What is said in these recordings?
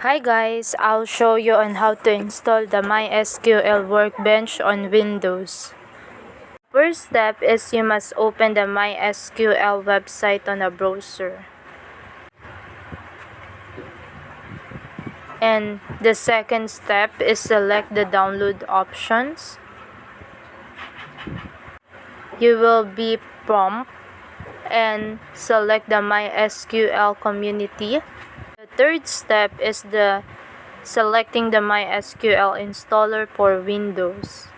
Hi guys, I'll show you on how to install the MySQL Workbench on Windows. First step is you must open the MySQL website on a browser. And the second step is select the download options. You will be prompted and select the MySQL community. The third step is selecting the MySQL installer for Windows.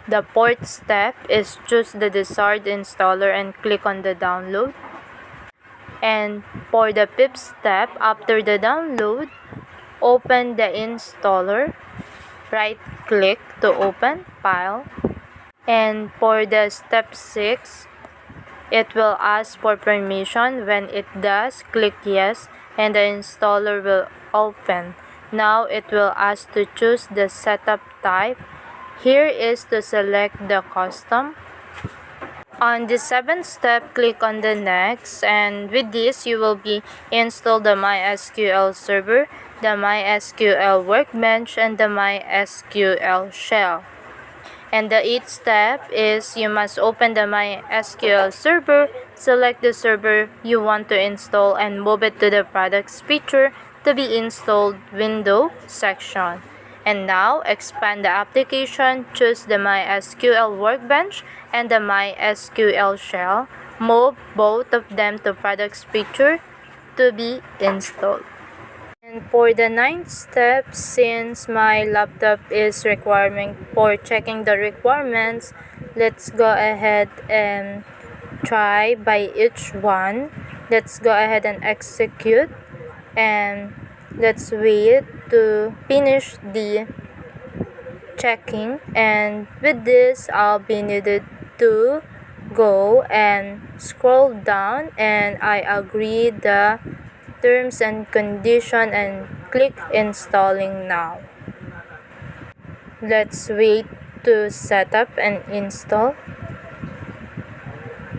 The fourth step is choose the desired installer and click on the download. And for the fifth step, after the download, open the installer, right click to open file. And for the step 6, it will ask for permission. When it does, click yes and the installer will open. Now it will ask to choose the setup type. Here is to select the custom. On the 7th step, click on the next, and with this you will be install the MySQL server, the MySQL workbench, and the MySQL shell. And the 8th step is you must open the MySQL server, select the server you want to install, and move it to the products feature to be installed window section. And now expand the application, choose the MySQL workbench and the MySQL shell. Move both of them to products feature to be installed. And for the 9th step, since my laptop is requiring for checking the requirements, let's go ahead and try by each one. Let's go ahead and execute, and let's wait to finish the checking. And with this, I'll be needed to go and scroll down, and I agree the terms and condition and click installing now. Let's wait to set up and install.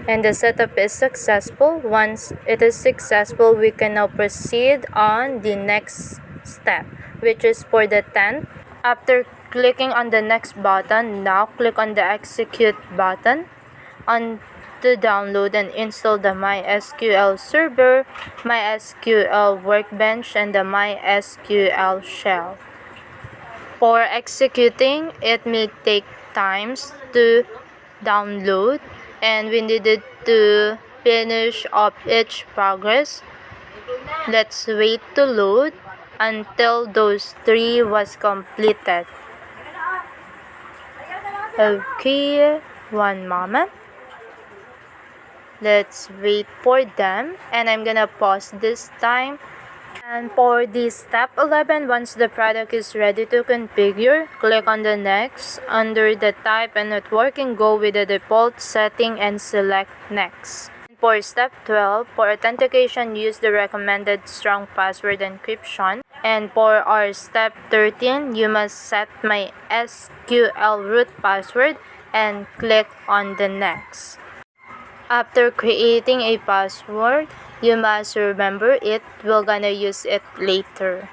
And the setup is successful. Once it is successful, we can now proceed on the next step, which is for the 10th. After clicking on the next button, now click on the execute button on to download and install the MySQL server, MySQL workbench, and the MySQL shell. For executing, it may take times to download, and we needed to finish up each progress. Let's wait to load until those 3 was completed. Okay, one moment. Let's wait for them, and I'm gonna pause this time. And for the step 11, once the product is ready to configure, click on the next. Under the type and networking, go with the default setting and select next. For step 12, for authentication, use the recommended strong password encryption. And for our step 13, you must set MySQL root password and click on the next. After creating a password, you must remember it. We're gonna use it later.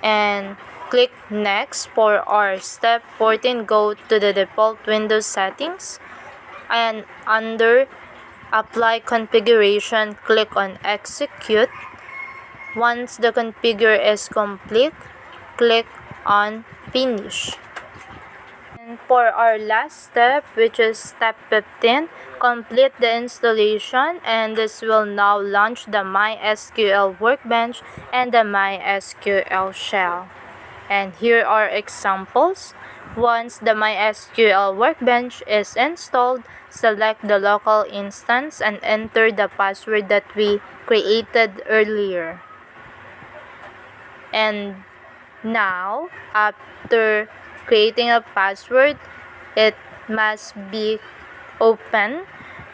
And click next. For our step 14, go to the default Windows settings, and under apply configuration, click on execute. Once the configure is complete, click on finish. And for our last step, which is step 15, complete the installation, and this will now launch the MySQL workbench and the MySQL shell. And here are examples. Once the MySQL workbench is installed, select the local instance and enter the password that we created earlier. And now, after creating a password, it must be open,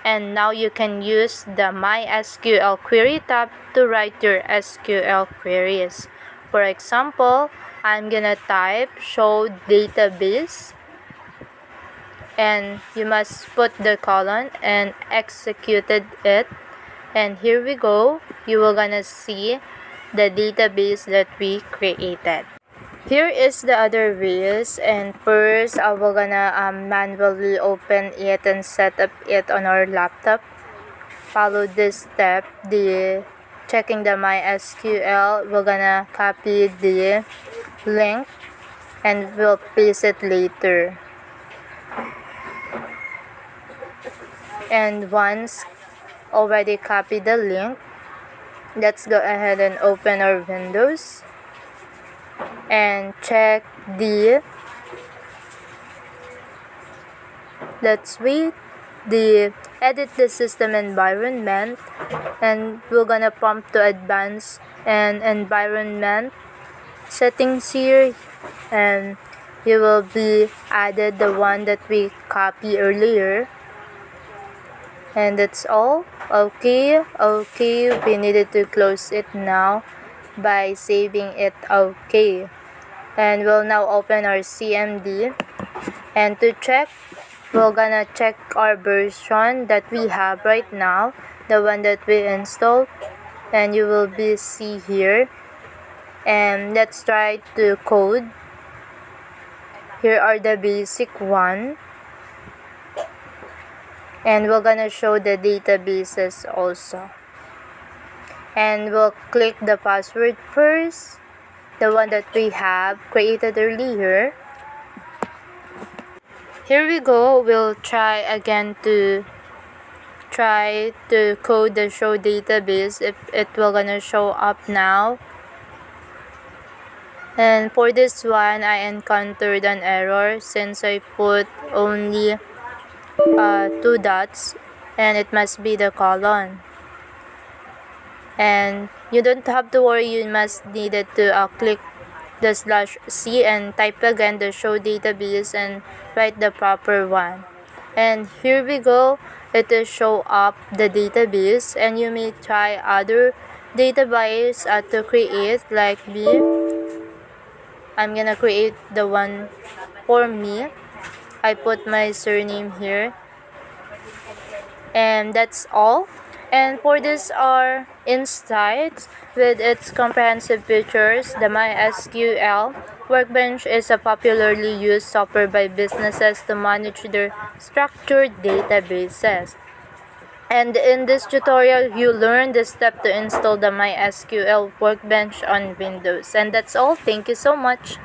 and now you can use the MySQL query tab to write your SQL queries. For example, I'm gonna type show database, and you must put the colon and executed it. And here we go. You will gonna see the database that we created. Here is the other ways, and first we're gonna manually open it and set up it on our laptop. Follow this step, the checking the MySQL. We're gonna copy the link and we'll paste it later. And once already copied the link, let's go ahead and open our Windows and check let's wait the edit the system environment, and we're gonna prompt to advance and environment settings here, and you will be added the one that we copied earlier. And that's all. Okay, we needed to close it now by saving it. Okay, and we'll now open our CMD, and to check, we're gonna check our version that we have right now, the one that we installed, and you will be see here. And let's try to code. Here are the basic one, and we're gonna show the databases also. And we'll click the password first, the one that we have created earlier. Here we go. We'll try again to code the show database if it will gonna show up now. And for this one, I encountered an error since I put only 2 dots, and it must be the colon. And you don't have to worry, you must needed to click the /c and type again the show database and write the proper one. And here we go, it will show up the database, and you may try other database to create, like I'm gonna create the one for me. I put my surname here, and that's all. And for this are insights with its comprehensive features. The MySQL Workbench is a popularly used software by businesses to manage their structured databases. And in this tutorial, you learned the step to install the MySQL Workbench on Windows. And that's all. Thank you so much.